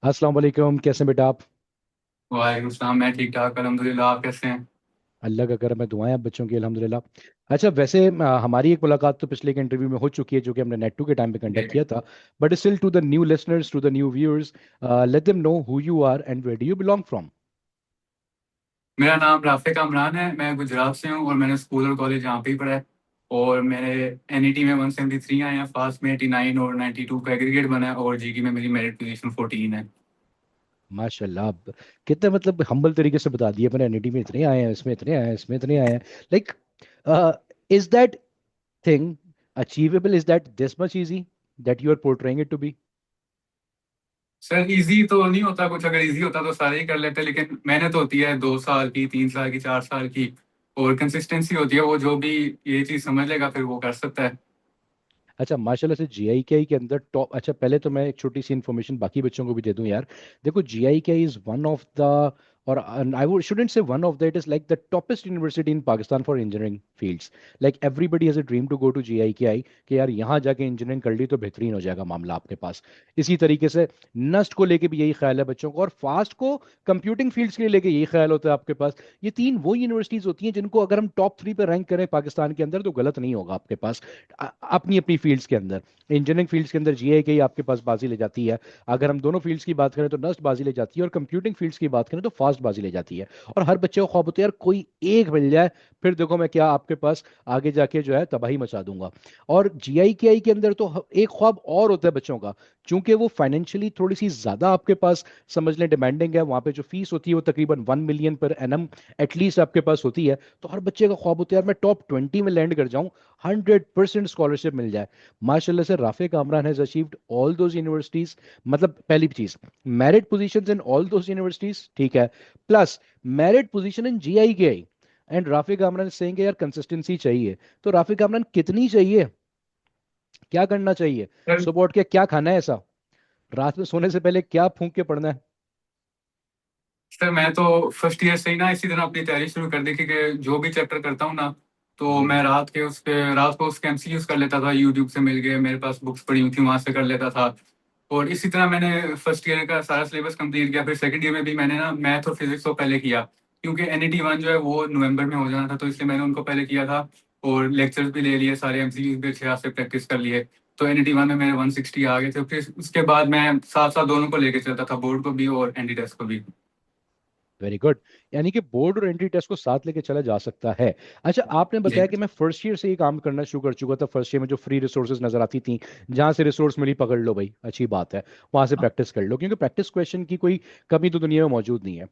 अस्सलाम वालेकुम, कैसे हैं बेटा आप? वालेकुम सलाम। मैं ठीक ठाक अल्हम्दुलिल्लाह। आप कैसे हैं? अल्लाह का करम है, दुआएं आप बच्चों की अल्हम्दुलिल्लाह। अच्छा, वैसे हमारी एक मुलाकात तो पिछले के इंटरव्यू में हो चुकी है जो कि हमने नेट टू के टाइम पे जी। कंडक्ट किया था। But still, to the new listeners, to the new viewers, let them know who you are and where do you belong from. मेरा नाम राफिक अमरान है। मैं गुजरात से हूँ और मैंने स्कूल और कॉलेज यहाँ पे ही पढ़ा है। और मेरे एनईटी में 173 आए हैं, फास्ट में 89 और 92 का एग्रीगेट बना है, और जीके में मेरी मेरिट पोजीशन 14 है। माशाल्लाह, आप कितने मतलब हम्बल तरीके से बता दिए। मैंने एनईटी में इतने आए हैं, इसमें इतने आए हैं, इसमें इतने आए हैं। Like, is that thing achievable? Is that this much easy that you are portraying it to be? Sir easy तो नहीं होता कुछ, अगर इजी होता तो सारे ही कर लेते, लेकिन मेहनत होती है 2 साल की, 3 साल की, 4 साल की। और कंसिस्टेंसी होती है, वो जो भी ये चीज़ समझ लेगा फिर वो कर सकता है। अच्छा, माशाल्लाह से जीआईके के अंदर टॉप। अच्छा, पहले तो मैं एक छोटी सी इन्फॉर्मेशन बाकी बच्चों को भी दे दूं यार। देखो, GIK is one of the, और I would shouldn't say one of the, it is like the toppest university in Pakistan for engineering fields. Like everybody has a dream to go to GIK कि यार यहाँ जाके engineering कर ली तो बेहतरीन हो जाएगा मामला आपके पास। इसी तरीके से नस्ट को लेके भी यही ख्याल है बच्चों को, और फास्ट को कंप्यूटिंग फील्ड्स के लिए लेके यही ख्याल होता है आपके पास। ये तीन वो यूनिवर्सिटीज होती हैं जिनको अगर हम टॉप 3 पे रैंक करें पाकिस्तान के अंदर तो गलत नहीं होगा आपके पास। अपनी अपनी फील्ड्स के अंदर, इंजीनियरिंग फील्ड्स के अंदर जीआई के ही आपके पास बाजी ले जाती है। अगर हम दोनों फील्ड्स की बात करें तो नस्ट बाजी ले जाती है, और कंप्यूटिंग फील्ड्स की बात करें तो फास्ट बाजी ले जाती है। और हर बच्चे को ख्वाब होता है यार कोई एक मिल जाए, फिर देखो मैं क्या आपके पास आगे जाके जो है तबाही मचा दूंगा। और जीआई के आई के अंदर तो एक ख्वाब और होता है बच्चों का, चूंकि वो फाइनेंशियली थोड़ी सी ज्यादा आपके पास समझ लें डिमांडिंग है। वहां पे जो फीस होती है वो तकरीबन 1 मिलियन पर एनम एटलीस्ट आपके पास होती है। तो हर बच्चे का ख्वाब होता है यार मैं टॉप 20 में लैंड कर जाऊं, 100% स्कॉलरशिप मिल जाए। माशाल्लाह से Rafe Kamran has achieved all those universities. मतलब पहली चीज, merit positions in all those universities, ठीक है, plus merit position in GI के आई। एंड राफे कामरान सेइंग यार कंसिस्टेंसी चाहिए। तो राफे कामरान कितनी चाहिए, क्या करना चाहिए? सर सुबह उठ के क्या खाना है ऐसा, रात में सोने से पहले क्या फूंक के पढ़ना है? सर मैं तो फर्स्ट ईयर से ही ना इसी तरह अपनी तैयारी शुरू कर दी कि जो भी चैप्टर करता हूँ ना, तो हम्म। मैं रात को उसके एमसीक्यूज कर लेता था, यूट्यूब से मिल गए, मेरे पास बुक्स पड़ी हुई थी वहां से कर लेता था। और इसी तरह मैंने फर्स्ट ईयर का सारा सिलेबस कंप्लीट किया। फिर सेकंड ईयर में भी मैंने ना मैथ और फिजिक्स को पहले किया, क्योंकि एनईटी वन जो है वो नवंबर में हो जाना था, तो इसलिए मैंने उनको पहले किया था। और लेक्चर्स भी ले लिए, सारे एमसीक्यूज भी अच्छे हाथ से प्रैक्टिस कर लिए। तो एनईटी वन में मेरे 160 आ गए थे। फिर उसके बाद मैं साथ साथ दोनों को लेके चलता था, बोर्ड को भी और एनडी टेस्ट को भी। Very good. यानी कि बोर्ड और एंट्री टेस्ट को साथ लेके चला जा सकता है। अच्छा, आपने जी। बताया कि मैं फर्स्ट ईयर से ही काम करना शुरू कर चुका था। फर्स्ट ईयर में जो फ्री रिसोर्सेज नजर आती थी, जहां से रिसोर्स मिली पकड़ लो भाई, अच्छी बात है, वहां से प्रैक्टिस कर लो, क्योंकि प्रैक्टिस क्वेश्चन की कोई कमी तो दुनिया में मौजूद नहीं है।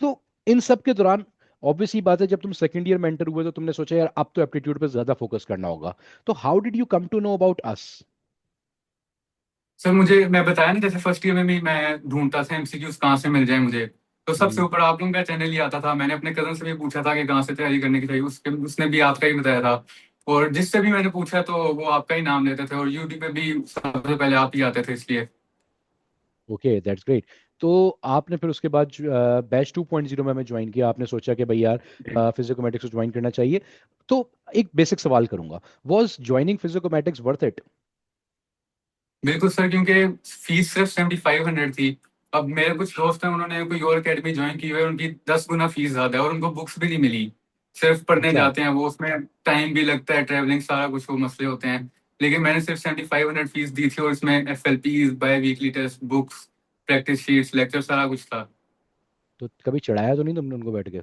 तो इन सब के दौरान ऑब्वियस ही बात है, जब तुम सेकंड ईयर में एंटर हुए तो तुमने सोचा यार अब तो एप्टीट्यूड पे ज्यादा फोकस करना होगा। तो how did you come to know about us? Sir मुझे मैं बताया ना, जैसे फर्स्ट ईयर में भी मैं ढूंढता था एमसीक्यूज कहाँ से मिल जाए मुझे। तो सबसे ऊपर आप लोगों का चैनल ही आता था। मैंने अपने कजन से भी पूछा था कि कहाँ से तैयारी करने की चाहिए, उसने भी आपका ही बताया था। और जिससे भी मैंने पूछा तो वो आपका ही नाम लेते थे, और यूट्यूब पे भी सबसे पहले आप ही आते थे इसलिए। Okay, that's great. तो आपने फिर उसके बाद बैच 2.0 में ज्वाइन किया, आपने सोचा कि भाई यार फिजिकोमेटिक्स को ज्वाइन करना चाहिए। तो एक बेसिक सवाल करूंगा, वॉज ज्वाइनिंग फिजिकोमेटिक्स वर्थ इट? बिल्कुल सर, क्योंकि फीस सिर्फ 7500 थी। अब मेरे कुछ दोस्त हैं, उन्होंने कोई और अकेडमी ज्वाइन की हुई है, उनकी 10 गुना फीस ज्यादा है और उनको बुक्स भी नहीं मिली। सिर्फ पढ़ने अच्छा। जाते हैं वो, उसमें टाइम भी लगता है, ट्रैवलिंग सारा कुछ वो मसले होते हैं। लेकिन मैंने सिर्फ 7500 फीस दी थी, और इसमें F L P, biweekly test, books, practice sheets, lecture, सारा कुछ था। तो कभी चढ़ाया तो नहीं तुमने उनको बैठ के?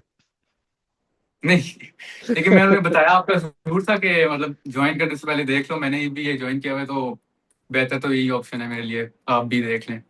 नहीं, लेकिन मैंने उन्हें बताया आपका जरूर था कि मतलब ज्वाइन करने से पहले देख लो, मैंने भी ये ज्वाइन किया हुआ है, तो बेहतर तो यही ऑप्शन है मेरे लिए, आप भी देख लें।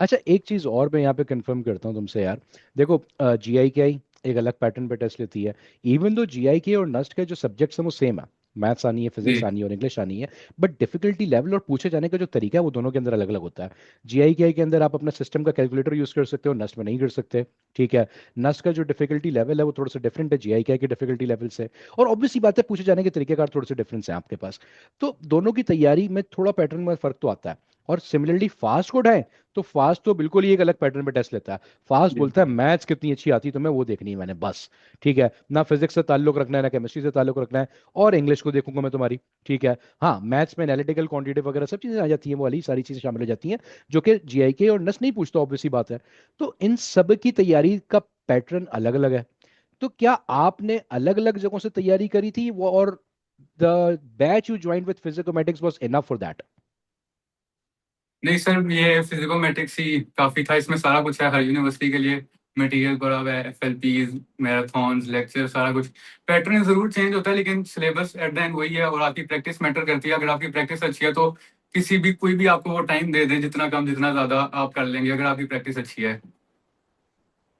अच्छा, एक चीज और मैं यहाँ पे कंफर्म करता हूँ तुमसे यार। देखो, जीआई के आई एक अलग पैटर्न पे टेस्ट लेती है। इवन दो जीआई के और नस्ट के जो सब्जेक्ट्स हैं वो सेम है, मैथ्स आनी है, फिजिक्स जी। आनी है और इंग्लिश आनी है। बट डिफिकल्टी लेवल और पूछे जाने का जो तरीका है वो दोनों के अंदर अलग अलग होता है। जीआई के आई के अंदर आप अपना सिस्टम का कैलकुलेटर यूज कर सकते हो, नस्ट में नहीं कर सकते। ठीक है। नस्ट का जो डिफिकल्टी लेवल है वो थोड़ा सा डिफरेंट है जीआई के आई के डिफिकल्टी लेवल से। और ऑब्वियसली बात है, पूछे जाने के तरीके का थोड़े से डिफरेंस है आपके पास। तो दोनों की तैयारी में थोड़ा पैटर्न में फर्क तो आता है। और सिमिलरली फास्ट को उठाएं तो फास्ट तो बिल्कुल ही एक अलग पैटर्न पे टेस्ट लेता है। फास्ट बोलता है मैथ्स कितनी अच्छी आती तुम्हें वो देखनी है मैंने बस। ठीक है, ना फिजिक्स से ताल्लुक रखना है ना केमिस्ट्री से ताल्लुक रखना है, और इंग्लिश को देखूंगा मैं तुम्हारी। ठीक है, हाँ मैथ्स में एनालिटिकल क्वांटिटेटिव वगैरह सब चीजें आ जाती हैं, वो वाली सारी चीजें शामिल हो जाती हैं जो कि जीआईके और नस नहीं पूछता, ऑब्वियसली बात है। तो इन सब की तैयारी का पैटर्न अलग अलग है। तो क्या आपने अलग अलग जगहों से तैयारी करी थी वो, और the batch you joined with physicometrics was enough for that? नहीं सर, ये फिजिकोमेट्रिक्स ही काफी था, इसमें सारा कुछ है हर यूनिवर्सिटी के लिए। मटेरियल पड़ा हुआ है, एफएलपीज, मैराथॉन्स, लेक्चर, सारा कुछ। पैटर्न जरूर चेंज होता है लेकिन सिलेबस एट द एंड वही है, और आपकी प्रैक्टिस मैटर करती है। अगर आपकी प्रैक्टिस अच्छी है तो किसी भी कोई भी आपको वो टाइम दे दे, जितना कम जितना ज्यादा आप कर लेंगे अगर आपकी प्रैक्टिस अच्छी है।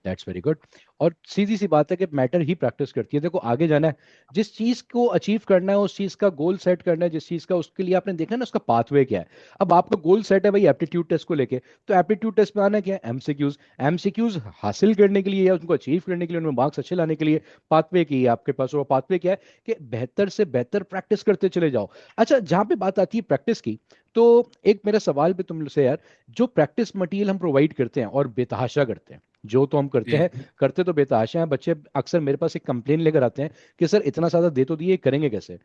That's very good. और सीधी सी बात है कि मैटर ही प्रैक्टिस करती है। देखो आगे जाना है, जिस चीज को अचीव करना है, उस चीज का गोल सेट करना है, जिस चीज का उसके लिए आपने देखना है ना उसका पाथवे क्या है। अब आपका गोल सेट है भाई एप्टीट्यूड टेस्ट को लेके, तो एप्टीट्यूड टेस्ट में आना क्या है, एमसीक्यूज। एमसीक्यूज हासिल करने के लिए या उनको अचीव करने के लिए, उनमें मार्क्स अच्छे लाने के लिए पाथवे की है आपके पास। और पाथवे क्या है कि बेहतर से बेहतर प्रैक्टिस करते चले जाओ। अच्छा, जहां पे बात आती है प्रैक्टिस की, तो एक मेरा सवाल भी तुमसे यार, जो प्रैक्टिस मटेरियल हम प्रोवाइड करते हैं और बेतहाशा करते हैं, जो तो हम करते जी। हैं, करते तो बेतहाशा हैं बच्चे। अक्सर मेरे पास एक कंप्लेन लेकर आते हैं कि सर इतना ज्यादा दे तो दिए, करेंगे कैसे?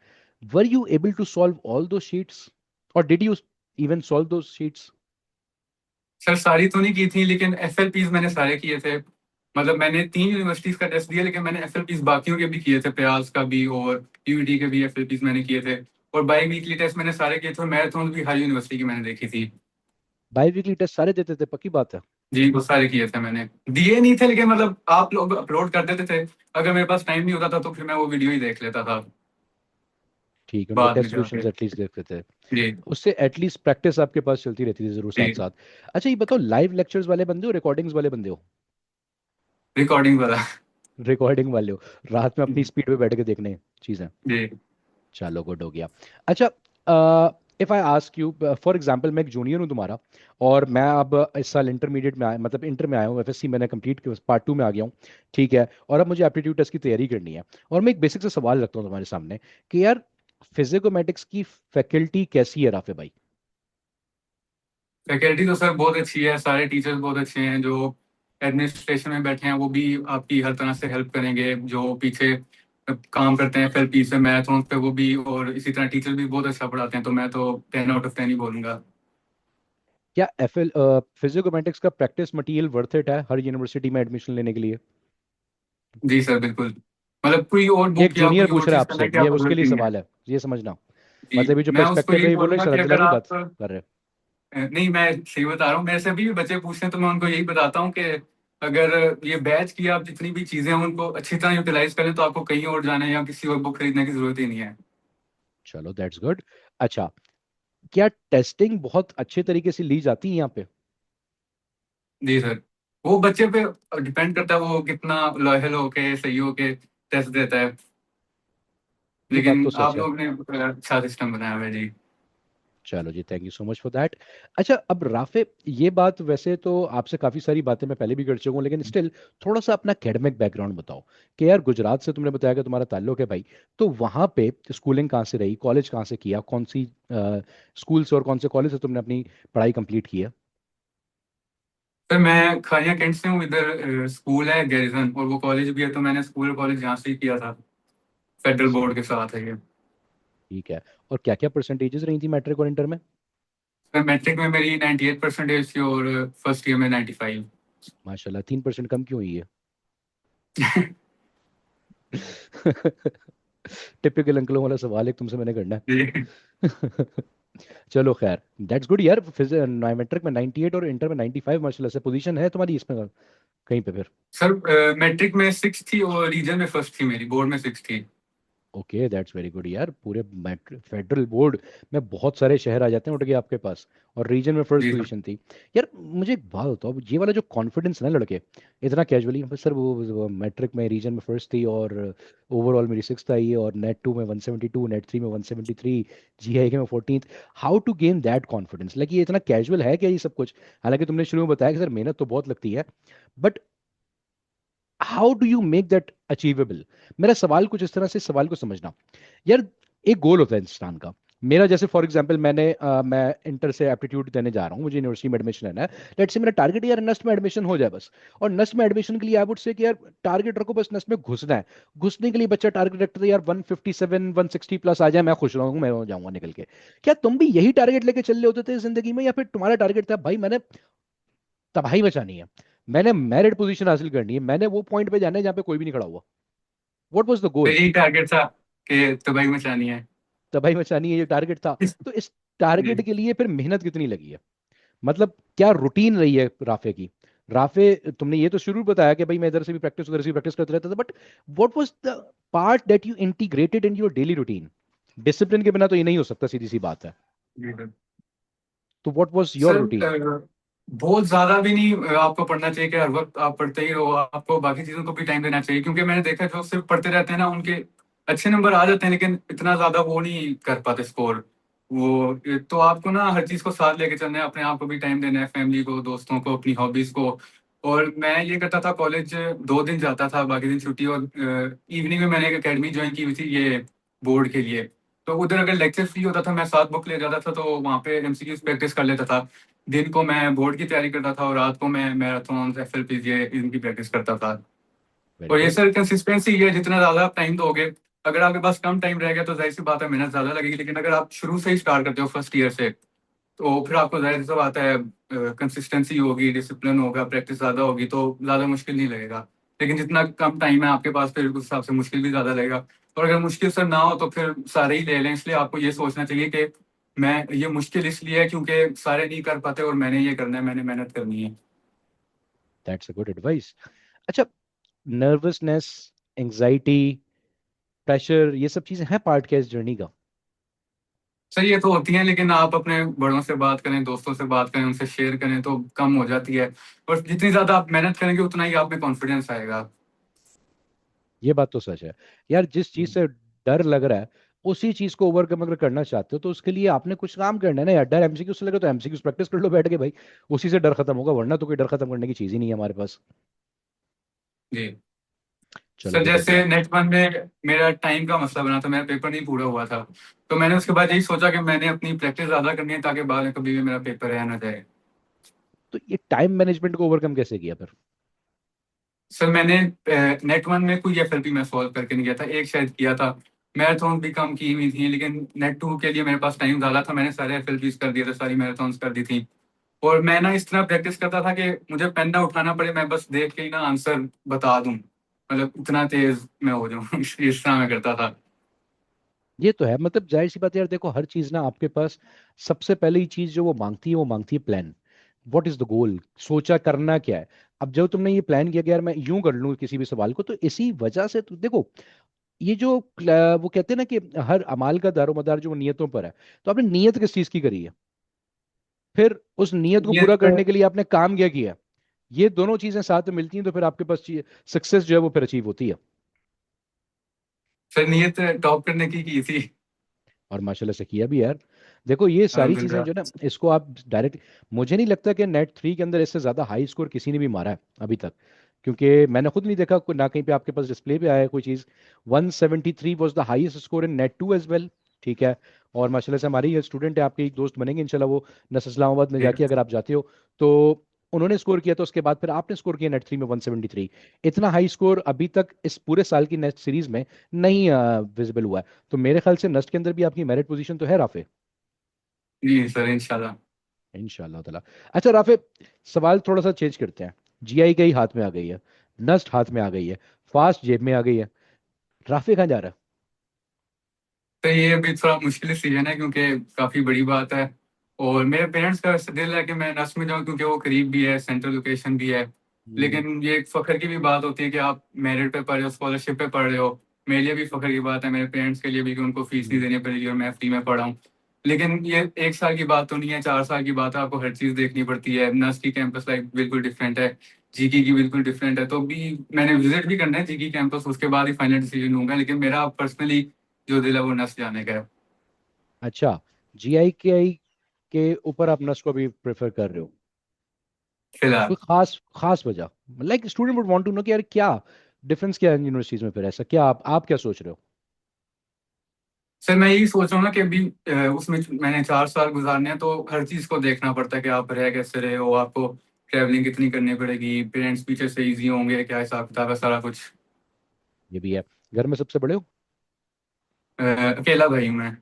Were you able to solve all those sheets, और did you even solve those sheets? Sir सारी तो नहीं की थी लेकिन एफएलपीज मैंने सारे किए थे। मतलब मैंने 3 यूनिवर्सिटीज का टेस्ट दिया लेकिन मैंने एफएलपीज बाकियों के भी किए थे, प्रयास का भी और यूईटी के भी एफएलपीज मैंने किए थे। और बाई वीकली टेस्ट मैंने सारे किए थे, और मैराथन भी हर यूनिवर्सिटी की मैंने देखी थी। बाई वीकली टेस्ट सारे देते थे, पक्की बात है? जी वो सारे किए थे मैंने। दिए नहीं थे लेकिन मतलब आप लोग अपलोड कर देते थे, अगर मेरे पास टाइम नहीं होता था तो फिर मैं वो वीडियो ही देख लेता था ठीक है, उनके बाद में टेस्ट जाके। क्वेश्चंस एटलीस्ट देखते थे। जी। उससे एटलीस्ट प्रैक्टिस आपके पास चलती रहती थी जरूर साथ जी। साथ। अच्छा ये बताओ, लाइव लेक्चर्स वाले बंदे हो रिकॉर्डिंग्स वाले बंदे हो? रिकॉर्डिंग वाला। रिकॉर्डिंग वाले हो, रात में अपनी स्पीड पे बैठ के देखने चीजें। जी। चलो गुड हो गया। अच्छा, if I ask you for example, मैं एक जूनियर हूँ तुम्हारा, और मैं अब इस साल इंटरमीडिएट में आया, मतलब इंटर में आया हूँ, एफएससी मैंने कंप्लीट पार्ट 2 में आ गया हूँ। ठीक है, और अब मुझे एप्टीट्यूड टेस्ट की तैयारी करनी है, और मैं एक बेसिक सा सवाल रखता हूँ तुम्हारे सामने कि यार फिजिकोमेटिक्स की फैकल्टी कैसी है राफे भाई? फैकल्टी तो सर बहुत अच्छी है, सारे टीचर्स बहुत अच्छे हैं। जो एडमिनिस्ट्रेशन में बैठे हैं वो भी आपकी हर तरह से हेल्प करेंगे, जो पीछे काम करते हैं एफएलपी से मैराथन पे वो भी, और इसी तरह टीचर भी बहुत अच्छा पढ़ाते हैं। तो मैं तो 10 आउट ऑफ 10 ही बोलूंगा। क्या एफएल फिजिकोमेटिक्स का प्रैक्टिस मटेरियल वर्थ इट है हर यूनिवर्सिटी में एडमिशन लेने के लिए? जी सर बिल्कुल। मतलब कोई और ये बुक एक या जूनियर कोई पूछ और रहा है चीज करने आपसे, की ये आपको उसके जरूरत लिए नहीं है। सवाल है, ये समझना। जी। मतलब ये जो मैं उसको पर्सपेक्टिव यही है, ये बोलो बोलूंगा कि शर्त अगर दिलाने की बात आप कर रहे हैं। नहीं, मैं सही बता रहा हूँ, मेरे से भी बच्चे पूछते हैं तो मैं उनको यही बताता हूँ कि अगर ये बैच की आप जितनी भी चीजें हैं उनको अच्छी तरह यूटिलाइज करें तो आपको कहीं और जाने या किसी और बुक खरीदने की जरूरत ही नहीं है। चलो दैट्स गुड। अच्छा, क्या टेस्टिंग बहुत अच्छे तरीके से ली जाती है यहाँ पे? जी सर। वो बच्चे पे डिपेंड करता है, वो कितना लॉयल होके सही होके टेस्ट देता है। ये बात तो लेकिन सच आप है। लोग ने अच्छा सिस्टम बनाया हुआ है जी। चलो जी, thank you so much for that. अच्छा अब राफे, ये बात वैसे तो आपसे काफ़ी सारी बातें मैं पहले भी कर चुका हूँ, लेकिन स्टिल थोड़ा सा अपना एकेडमिक बैकग्राउंड बताओ कि यार गुजरात से तुमने बताया कि तुम्हारा ताल्लुक है भाई, तो वहाँ पे स्कूलिंग कहाँ से रही, कॉलेज कहाँ से किया, कौन सी स्कूल से और कौन से कॉलेज से तुमने अपनी पढ़ाई कंप्लीट की है? सर मैं खारिया कैंट से हूँ, इधर स्कूल है गैरिजन और वो कॉलेज भी है, तो मैंने स्कूल और कॉलेज यहाँ से ही किया था। फेडरल बोर्ड के साथ है ये। ठीक है, और क्या क्या परसेंटेजेस रही थी मैट्रिक और इंटर में? सर मैट्रिक में मेरी 98% थी और फर्स्ट ईयर में 95। माशाल्लाह, 3% कम क्यों हुई है? टिपिकल अंकलों वाला सवाल एक तुमसे मैंने करना जी। है। चलो खैर, दैट्स गुड यार। मैट्रिक में 98 और इंटर में 95, माशाल्लाह से पोजीशन है तुम्हारी इसमें कहीं पे फिर? सर मैट्रिक में 6 थी और रीजन में फर्स्ट थी, मेरी बोर्ड में 6 थी। ओके दैट्स वेरी गुड यार। पूरे फेडरल बोर्ड में बहुत सारे शहर आ जाते हैं उठ के आपके पास, और रीजन में फर्स्ट जी सर। पोजीशन थी। यार मुझे एक बात बताओ, अब ये वाला जो कॉन्फिडेंस है ना लड़के, इतना कैजुअली सर वो मैट्रिक में रीजन में फर्स्ट थी, और ओवरऑल मेरी 6th आई है, और नेट 2 में 172, नेट 3 में 173, जीआई के में 14th। How to gain that confidence? Like ये इतना कैजुअल है क्या ये सब कुछ? हालांकि तुमने शुरू में बताया कि सर मेहनत तो बहुत लगती है, but how do you make that achievable? मेरा सवाल कुछ इस तरह से, सवाल को समझना। यार एक गोल होता है इंसान का, मेरा जैसे फॉर एग्जांपल मैं इंटर से एप्टीट्यूड देने जा रहा हूँ, मुझे यूनिवर्सिटी में एडमिशन लेना है। लेट्स से मेरा टारगेट यार नस्ट में एडमिशन हो जाए बस। और नस्ट में एडमिशन के लिए आई वुड से कि यार टारगेट रखो बस नस्ट में घुसना है। घुसने के लिए बच्चा टारगेट रखता है यार 157 160 प्लस आ जाए, मैं खुश रहूँ, मैं हो जाऊंगा निकल के। क्या तुम भी यही टारगेट लेके चल रहे होते थे जिंदगी में, या फिर तुम्हारा टारगेट था भाई मैंने तबाही मचानी है, मैंने मेरिट पोजीशन हासिल करनी है, मैंने वो पॉइंट पे जाना है जहाँ पे कोई भी नहीं खड़ा हुआ? व्हाट वाज द तो गोल? यही टारगेट था कि तबाही मचानी है। तबाही मचानी है ये टारगेट था? तो इस टारगेट जी। के लिए फिर मेहनत कितनी लगी है? मतलब क्या रूटीन रही है राफे की? राफे, तुमने ये तो शुरू बताया कि भाई मैं इधर से भी प्रैक्टिस उधर से भी प्रैक्टिस करते रहता था, but what was the part that you integrated in your daily routine? Discipline के बिना तो ये नहीं हो सकता, सीधी सी बात है। जी सर। तो what was your sir routine? बहुत ज्यादा भी नहीं आपको पढ़ना चाहिए कि हर वक्त आप पढ़ते ही रहो, आपको बाकी चीजों को भी टाइम देना चाहिए, क्योंकि मैंने देखा जो सिर्फ पढ़ते रहते हैं ना उनके अच्छे नंबर आ जाते हैं, लेकिन इतना ज्यादा वो नहीं कर पाते स्कोर। वो तो आपको ना हर चीज को साथ लेके चलना है, अपने आप को भी टाइम देना है, फैमिली को, दोस्तों को, अपनी हॉबीज को। और मैं ये करता था, कॉलेज 2 दिन जाता था, बाकी दिन छुट्टी। और इवनिंग में मैंने एक अकेडमी ज्वाइन की हुई थी ये बोर्ड के लिए। तो उधर अगर लेक्चर फ्री होता था, मैं साथ बुक ले जाता था, तो वहाँ पे एमसीक्यूज प्रैक्टिस कर लेता था। दिन को मैं बोर्ड की तैयारी करता था, और रात को मैं मैराथन एफएलपीज ये इनकी प्रैक्टिस करता था। वेरी और ये गुड। सर कंसिस्टेंसी है, जितना ज्यादा आप टाइम दोगे। अगर आपके पास कम टाइम रहेगा तो जाहिर सी बात है मेहनत ज्यादा लगेगी, लेकिन अगर आप शुरू से ही स्टार्ट करते हो फर्स्ट ईयर से, तो फिर आपको जाहिर सी बात है कंसिस्टेंसी होगी, डिसिप्लिन होगा, प्रैक्टिस ज्यादा होगी, तो ज्यादा मुश्किल नहीं लगेगा। लेकिन जितना कम टाइम है आपके पास, फिर उस हिसाब से मुश्किल भी ज्यादा लगेगा। और अगर मुश्किल सर ना हो तो फिर सारे ही ले लें। इसलिए आपको ये सोचना चाहिए कि मैं ये मुश्किल इसलिए है क्योंकि सारे नहीं कर पाते, और मैंने ये करना है, मैंने मेहनत करनी है। That's a good advice. अच्छा, नर्वसनेस, एंजाइटी, प्रेशर, ये सब चीजें हैं पार्ट क्या इस जर्नी का? सर ये तो होती है, लेकिन आप अपने बड़ों से बात करें, दोस्तों से बात करें, उनसे शेयर करें तो कम हो जाती है। और जितनी ज्यादा आप मेहनत करेंगे उतना ही आप में कॉन्फिडेंस आएगा। ये बात तो सच है। यार जिस चीज से डर लग रहा है, उसी चीज को ओवरकम अगर करना चाहते हो तो उसके लिए आपने कुछ काम करना है ना यार। डर एमसीक्यू से लगे तो एमसीक्यू प्रैक्टिस कर लो बैठ के भाई, उसी से डर खत्म होगा, वरना तो कोई डर खत्म करने की चीज ही नहीं है हमारे पास। जी। चलो सर जी बढ़िया। जैसे नेट वन में मेरा टाइम का मसला बना था, मेरा पेपर नहीं पूरा हुआ था। तो मैंने उसके बाद यही सोचा कि मैंने अपनी प्रैक्टिस ज्यादा करनी है, ताकि बाद में कभी भी मेरा पेपर रह ना जाए। तो ये टाइम मैनेजमेंट को ओवरकम कैसे किया फिर? सर मैंने नेट वन में कोई एफएलपी मैं सॉल्व करके नहीं गया था, एक शायद किया था। मैराथन भी कम की हुई थी, लेकिन नेट टू के लिए मेरे पास टाइम ज्यादा था, मैंने सारे एफएलपीज कर दिए थे, सारी मैराथन्स कर दी थी। और मैं ना इस तरह प्रैक्टिस करता था कि मुझे पेन ना उठाना पड़े, मैं बस देख के ही ना आंसर बता दूं, मतलब इतना तेज मैं हो जाऊं इस तरह मैं करता था। ये तो है, मतलब जाहिर सी बात है यार, देखो हर चीज ना आपके पास सबसे पहले ही चीज जो वो मांगती है, वो मांगती है plan. What is the goal, सोचा करना क्या है। अब जब तुमने ये प्लान किया कि यार मैं यूं कर लूं किसी भी सवाल को, तो इसी वजह से तो देखो, ये जो वो कहते हैं ना कि हर अमाल का दारोमदार जो नियतों पर है। तो आपने नियत किस चीज की करी है, फिर उस नियत को ये पूरा करने के लिए आपने काम क्या किया, ये दोनों चीजें साथ में मिलती हैं तो फिर आपके पास सक्सेस जो है वो फिर अचीव होती है। सर नियत टॉप करने की थी। और माशाल्लाह से किया भी यार। देखो ये सारी चीजें जो अल्हम्दुलिल्लाह। ना, इसको आप डायरेक्ट, मुझे नहीं लगता कि नेट थ्री के अंदर इससे ज्यादा हाई स्कोर किसी ने भी मारा है अभी तक। क्योंकि मैंने खुद नहीं देखा ना कहीं पे आपके पास डिस्प्ले पे आया है कोई चीज। 173 was the highest score in NET too as well. ठीक है। और माशाल्लाह से हमारी स्टूडेंट है, आपके एक दोस्त बनेंगे इंशाल्लाह वो, नस इस्लामाबाद में जाके अगर आप जाते हो तो, उन्होंने स्कोर किया था, उसके बाद फिर आपने स्कोर किया नेट थ्री में 173। इतना हाई स्कोर अभी तक इस पूरे साल की नेट सीरीज में नहीं विजिबल हुआ है। तो मेरे ख्याल से नस्ट के अंदर भी आपकी मेरिट पोजीशन तो है राफे। जी सर इंशाल्लाह। इंशाल्लाह ताला। अच्छा राफे, सवाल थोड़ा सा चेंज करते हैं। जीआई का ही हाथ में आ गई है, नस्ट हाथ में आ गई है, फास्ट जेब में आ गई है, राफे कहाँ जा रहा तो ये अभी थोड़ा मुश्किल डिसीजन है, क्योंकि काफी बड़ी बात है। और मेरे पेरेंट्स का वैसे दिल है कि मैं नर्स में जाऊं, क्योंकि वो करीब भी है, सेंट्रल लोकेशन भी है। है? लेकिन ये एक फखर की भी बात होती है कि आप मेरिट पे पढ़ रहे हो, स्कॉलरशिप पे पढ़ रहे हो। मेरे लिए भी फखर की बात है, मेरे पेरेंट्स के लिए भी, कि उनको फीस नहीं हम्म। देनी पड़ेगी और मैं फ्री में पढ़ा हूँ। लेकिन ये 1 साल की बात तो नहीं है, 4 साल की बात है, आपको हर चीज देखनी पड़ती है। नर्स की कैंपस लाइफ बिल्कुल डिफरेंट है, जीकी की बिल्कुल डिफरेंट है। तो भी मैंने विजिट भी करना है जीकी कैंपस, उसके बाद ही फाइनल डिसीजन लूंगा। लेकिन मेरा पर्सनली जो दिल है वो नर्स जाने का है अच्छा, जीआई के आई के ऊपर आप नस्ट को भी प्रेफर कर रहे हो? फिलहाल। कोई खास खास वजह, like student would want to know कि यार क्या डिफरेंस क्या है यूनिवर्सिटीज में, फिर ऐसा क्या आप क्या सोच रहे हो? सर मैं यही सोच रहा हूँ ना कि अभी उसमें मैंने 4 साल गुजारने हैं, तो हर चीज को देखना पड़ता है कि आप रह कैसे रहे हो, आपको ट्रैवलिंग कितनी करनी पड़ेगी, पेरेंट्स पीछे से इजी होंगे, क्या हिसाब किताब है, सारा कुछ। ये भी है। घर में सबसे बड़े हो? अकेला भाई हूँ मैं।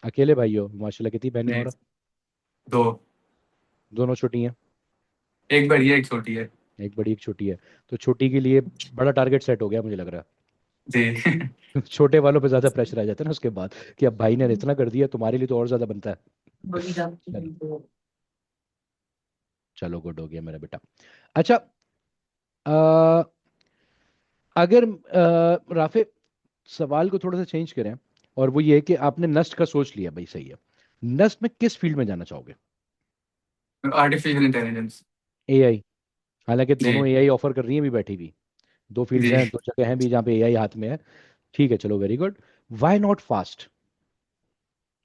अकेले भाई हो, माशाल्लाह। कितनी बहनें जी। और? दो। दोनों छोटी हैं? एक बड़ी है, एक छोटी है। एक बड़ी एक छोटी है। तो छोटी के लिए बड़ा टारगेट सेट हो गया मुझे लग रहा जी। है। छोटे वालों पे ज्यादा प्रेशर आ जाता है ना उसके बाद, कि अब भाई ने इतना कर दिया, तुम्हारे लिए तो और ज्यादा बनता है। चलो। चलो, गुड हो गया मेरा बेटा। अच्छा। अ, अगर राफे, सवाल को थोड़ा सा चेंज करें, और वो ये है कि आपने नस्ट का सोच लिया, भाई सही है। नस्ट में किस फील्ड में जाना चाहोगे? Artificial intelligence. एआई? हालांकि दोनों जी। एआई ऑफर कर रही हैं अभी बैठी भी। दो फील्ड्स जी हैं, दो जगह हैं भी जहाँ पे एआई हाथ में है। ठीक है, चलो, very good. Why not fast?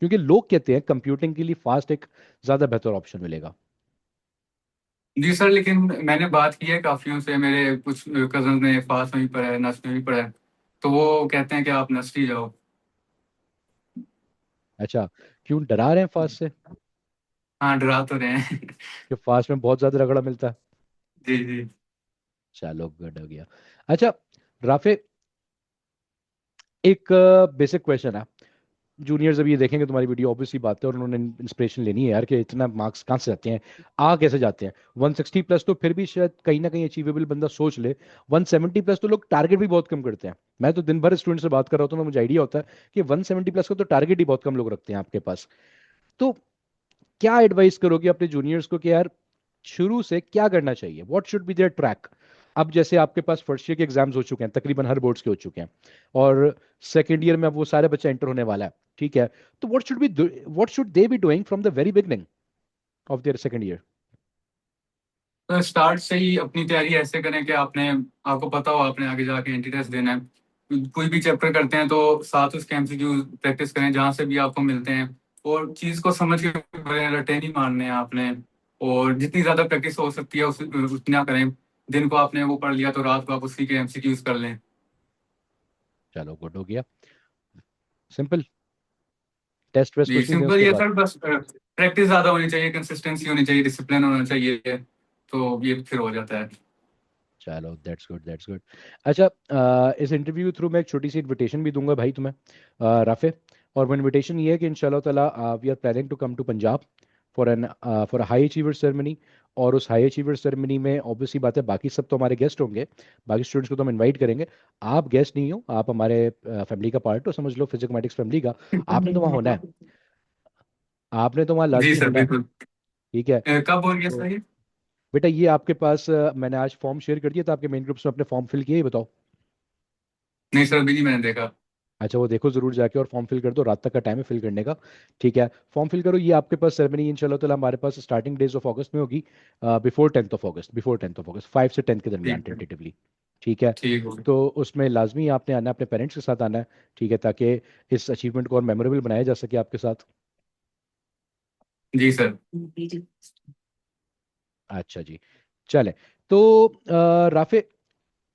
क्योंकि लोग कहते हैं कंप्यूटिंग के लिए फास्ट एक ज्यादा बेहतर ऑप्शन मिलेगा। जी सर, लेकिन मैंने बात की है काफियों से, मेरे कुछ कजन ने फास्ट में भी पढ़ा है, नस्ट में भी पढ़ा है, तो वो कहते हैं कि आप नस्ट ही जाओ। अच्छा। क्यों डरा रहे हैं फास्ट से? हाँ, डरा तो रहे हैं। कि फास्ट में बहुत ज्यादा रगड़ा मिलता है? जी जी। चलो, गुड हो गया। अच्छा, राफे, एक बेसिक क्वेश्चन है। जूनियर्स जब ये देखेंगे तुम्हारी वीडियो, ऑब्वियसली बात है, और उन्होंने इंस्पिरेशन लेनी है यार कि इतना मार्क्स कहाँ से जाते हैं, आ कैसे जाते हैं। 160 प्लस तो फिर भी शायद कहीं ना कहीं अचीवेबल बंदा सोच ले। 170 प्लस तो लोग टारगेट भी बहुत कम करते हैं। मैं तो दिन भर स्टूडेंट से बात कर रहा होता हूँ ना, मुझे आइडिया होता है कि 170 प्लस का तो टारगेट ही बहुत कम लोग रखते हैं आपके पास। तो क्या एडवाइस करोगे अपने जूनियर्स को कि यार शुरू से क्या करना चाहिए, what should be there track? अब जैसे आपके पास फर्स्ट ईयर के एग्जाम्स हो चुके हैं, तकरीबन हर बोर्ड्स के हो चुके हैं, और सेकेंड ईयर में अब वो सारे बच्चे एंटर होने वाला है, ठीक है? तो what should they be doing from the very beginning of their second year? तो स्टार्ट से ही अपनी तैयारी ऐसे करें कि आपको पता हो आपने आगे जाके एंट्री टेस्ट देना है। कोई भी चैप्टर करते हैं तो साथ उसके एमसीक्यू प्रैक्टिस करें जहाँ से भी आपको मिलते हैं, और चीज को समझ के रटे नहीं मारने हैं आपने। और जितनी ज्यादा प्रैक्टिस हो सकती है उतना करें। दिन को आपने वो पढ़ लिया तो रात को आप उसी के एमसीक्यूज कर लें। चलो, गुड हो गया। सिंपल। टेस्ट वेस्ट जी कुछ नहीं दें सिंपल उसके ये बाद? सर, बस प्रैक्टिस ज्यादा होनी चाहिए, कंसिस्टेंसी होनी चाहिए, डिसिप्लिन होना चाहिए, तो ये फिर हो जाता है। चलो, दैट्स गुड, दैट्स गुड। अच्छा, इस इंटरव्यू के थ्रू मैं एक छोटी सी इनविटेशन भी दूंगा भाई तुम्हें, राफे। और वो इनविटेशन ये है कि इंशाल्लाह ताला we are planning to come to Punjab for a high achiever ceremony. और उस हाई अचीवर सेरेमनी में ऑब्वियसली बात है, बाकी सब तो हमारे गेस्ट होंगे, बाकी स्टूडेंट्स को तो हम इनवाइट करेंगे। आप गेस्ट नहीं हो, आप हमारे फैमिली का पार्ट हो, समझ लो फिजिक्स फैमिली का। आपने तो वहाँ होना है, आपने तो वहाँ जी लाजमी सर होना है। बिल्कुल। ठीक है। कब हो गया तो सर ये? बेटा, ये आपके पास मैंने आज फॉर्म शेयर कर दिया था आपके मेन ग्रुप्स में, अपने फॉर्म फिल किए, ये बताओ। नहीं सर, अभी नहीं मैंने देखा। अच्छा, वो देखो जरूर जाके, और फॉर्म फिल कर दो, रात तक का टाइम है फिल करने का। ठीक है, फॉर्म फिल करो। ये आपके पास सेरेमनी इंशाल्लाह ताला हमारे पास स्टार्टिंग डेज ऑफ अगस्त में होगी, बिफोर टेंथ ऑफ अगस्त 5 से 10 के दरमियान ठीक है। टेंटेटिवली। ठीक है। ठीक हो गया। तो उसमें लाजमी आपने आना है, अपने पेरेंट्स के साथ आना है। ठीक है, ताकि इस अचीवमेंट को और मेमोरेबल बनाया जा सके आपके साथ। जी सर। अच्छा जी। चले। तो राफे,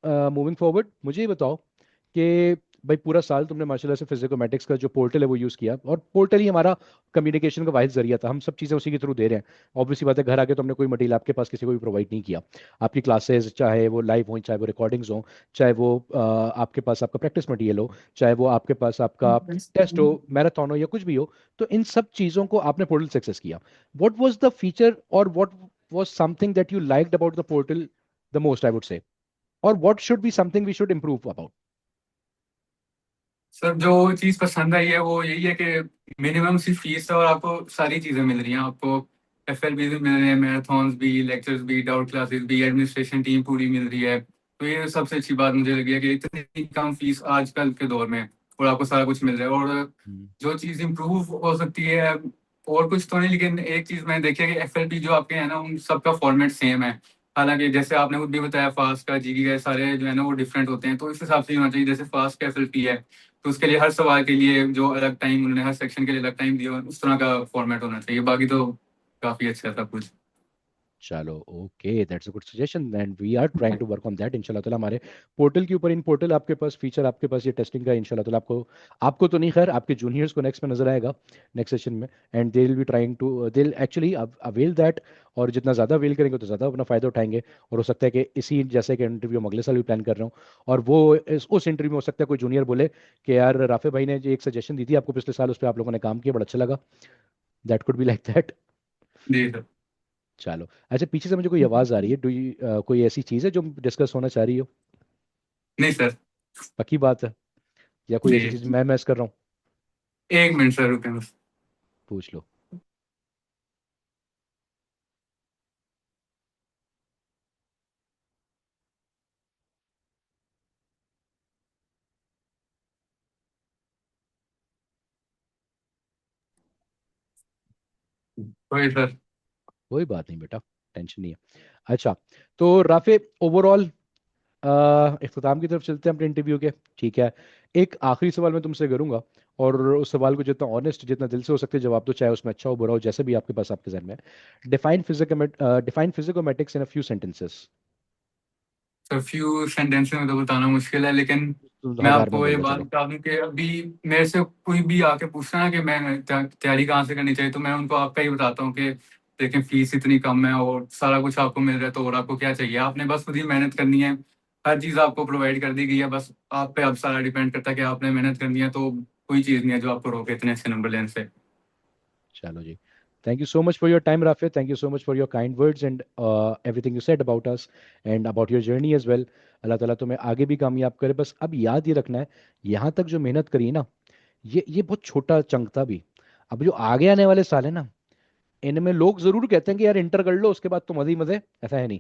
मूविंग फॉरवर्ड, मुझे ये बताओ कि भाई पूरा साल तुमने माशाल्लाह से फिजिकोमेटिक्स का जो पोर्टल है वो यूज़ किया, और पोर्टल ही हमारा कम्युनिकेशन का वाहिद जरिया था, हम सब चीज़ें उसी के थ्रू दे रहे हैं। ऑब्वियसली बात है, घर आके तो हमने कोई मटेरियल आपके पास किसी को भी प्रोवाइड नहीं किया। आपकी क्लासेस चाहे वो लाइव हों, चाहे वो रिकॉर्डिंग्स हों, चाहे वो आपके पास आपका प्रैक्टिस मटेरियल हो, चाहे वो आपके पास आपका टेस्ट हो, मैराथन हो, या कुछ भी हो, तो इन सब चीज़ों को आपने पोर्टल से एक्सेस किया। व्हाट वाज द फीचर, और what was something that you liked about the portal the most, I would say? और what should be something we should improve about? Sir जो चीज़ पसंद आई है वो यही है कि मिनिमम सी फीस है और आपको सारी चीज़ें मिल रही हैं। आपको एफएलबी भी मिल रहे हैं, मैराथॉन्स भी, लेक्चर्स भी, डाउट क्लासेस भी, एडमिनिस्ट्रेशन टीम पूरी मिल रही है। तो ये सबसे अच्छी बात मुझे लगी है कि इतनी कम फीस आजकल के दौर में, और आपको सारा कुछ मिल रहा है। और जो चीज़ इम्प्रूव हो सकती है, और कुछ तो नहीं, लेकिन एक चीज़ मैंने देखी है कि एफएलबी जो आपके हैं ना, उन सबका फॉर्मेट सेम है। हालांकि जैसे आपने खुद भी बताया, फास्ट का, जीके का, सारे जो है ना वो डिफरेंट होते हैं, तो इस हिसाब से ही होना चाहिए। जैसे फास्ट का एफएलपी है, तो उसके लिए हर सवाल के लिए जो अलग टाइम उन्होंने हर सेक्शन के लिए अलग टाइम दिया, उस तरह का फॉर्मेट होना चाहिए। बाकी तो काफी अच्छा है सब कुछ। चलो okay, that's a good suggestion and we are trying to work on that इंशाल्लाह ताला। हमारे पोर्टल के ऊपर, इन पोर्टल आपके पास फीचर, आपके पास ये टेस्टिंग का इंशाल्लाह ताला आपको, आपको तो नहीं खैर, आपके जूनियर्स को नेक्स्ट में नजर आएगा नेक्स्ट सेशन में। And they will be trying to, they will actually avail that. और जितना ज़्यादा अवेल करेंगे तो ज़्यादा अपना फ़ायदा उठाएंगे। और हो सकता है कि इसी जैसे कि इंटरव्यू हम अगले साल भी प्लान कर रहा हूँ, और वो उस इंटरव्यू में हो सकता है कोई जूनियर बोले कि यार राफे भाई ने जो एक सजेशन दी थी आपको पिछले साल, उस पर आप लोगों ने काम किया, बड़ा अच्छा लगा। That could be like that. जी सर। चलो अच्छा, पीछे से मुझे कोई आवाज़ आ रही है, डू यू कोई ऐसी चीज़ है जो डिस्कस होना चाह रही हो? नहीं सर। पक्की बात है? या कोई ऐसी जी, चीज़ मैं मैस कर रहा हूँ? एक मिनट सर रुकें बस। पूछ लो। वही सर। कोई बात नहीं बेटा, टेंशन नहीं है। अच्छा, तो राफे ओवरऑल इख्तिताम की तरफ चलते हैं अपने इंटरव्यू के, ठीक है? एक आखिरी सवाल मैं तुमसे करूंगा, और उस सवाल को जितना ऑनेस्ट, जितना दिल से हो सके जवाब दो, चाहे उसमें अच्छा हो बुरा हो, जैसे भी आपके पास आपके जहन में है। Define physicometrics in a few sentences. Sir few sentence में तो बताना मुश्किल है, लेकिन मैं हजार में आपको बोल ये लो बात चलो। बता दूं कि अभी मेरे से कोई भी आके पूछना है कि मैं तैयारी कहाँ से करनी चाहिए, तो मैं उनको आपका ही बताता हूँ कि देखें फीस इतनी कम है और सारा कुछ आपको मिल रहा है, तो और आपको क्या चाहिए, आपने बस खुद ही मेहनत करनी है। हर चीज़ आपको प्रोवाइड कर दी गई है, बस आप पे अब सारा डिपेंड करता है कि आपने मेहनत करनी है, तो कोई चीज़ नहीं है जो आपको रोके इतने अच्छे नंबर लेने से। चलो जी, thank you so much for your time Rafay, thank you so much for your kind words and everything you said about us and about your journey as well. अल्लाह ताला तुम्हें आगे भी कामयाब करे। बस अब याद ये रखना है, यहाँ तक जो मेहनत करी ना, ये बहुत छोटा चंक था भी। अब जो आगे आने वाले साल है ना, इनमें लोग जरूर कहते हैं कि यार इंटर कर लो उसके बाद तो मजे ही मजे, ऐसा है नहीं।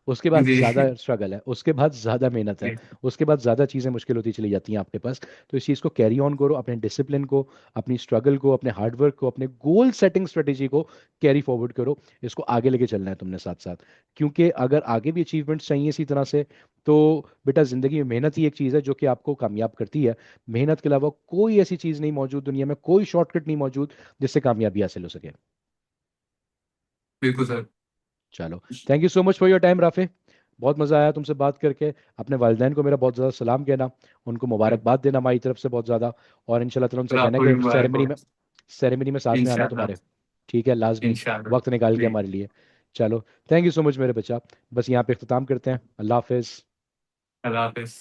उसके बाद जी ज्यादा स्ट्रगल है, उसके बाद ज्यादा मेहनत है, जी उसके बाद ज्यादा चीजें मुश्किल होती चली जाती हैं आपके पास। तो इस चीज को कैरी ऑन करो, अपने डिसिप्लिन को, अपनी स्ट्रगल को, अपने हार्डवर्क को, अपने गोल सेटिंग स्ट्रेटेजी को कैरी फॉरवर्ड करो। इसको आगे लेके चलना है तुमने साथ साथ, क्योंकि अगर आगे भी अचीवमेंट्स चाहिए इसी तरह से, तो बेटा जिंदगी में मेहनत ही एक चीज है जो कि आपको कामयाब करती है। मेहनत के अलावा कोई ऐसी चीज नहीं मौजूद दुनिया में, कोई शॉर्टकट नहीं मौजूद जिससे कामयाबी हासिल हो सके। बिल्कुल सर। चलो, thank you so much for your time Rafe, बहुत मज़ा आया तुमसे बात करके। अपने वालदैन को मेरा बहुत ज़्यादा सलाम कहना, उनको मुबारकबाद देना हमारी तरफ से बहुत ज़्यादा। और इंशाल्लाह ताला उनसे सर कहना आपको भी कि मुबारक सेरेमनी हो। में, सेरेमनी में साथ में आना इंशाल्लाह। तुम्हारे, ठीक है? लाजमी इंशाल्लाह। वक्त निकाल के जी। हमारे लिए। चलो, थैंक यू सो मच मेरे बच्चा। बस यहाँ पे इख्तिताम करते हैं। अल्लाह हाफिज़। अल्लाह हाफिज।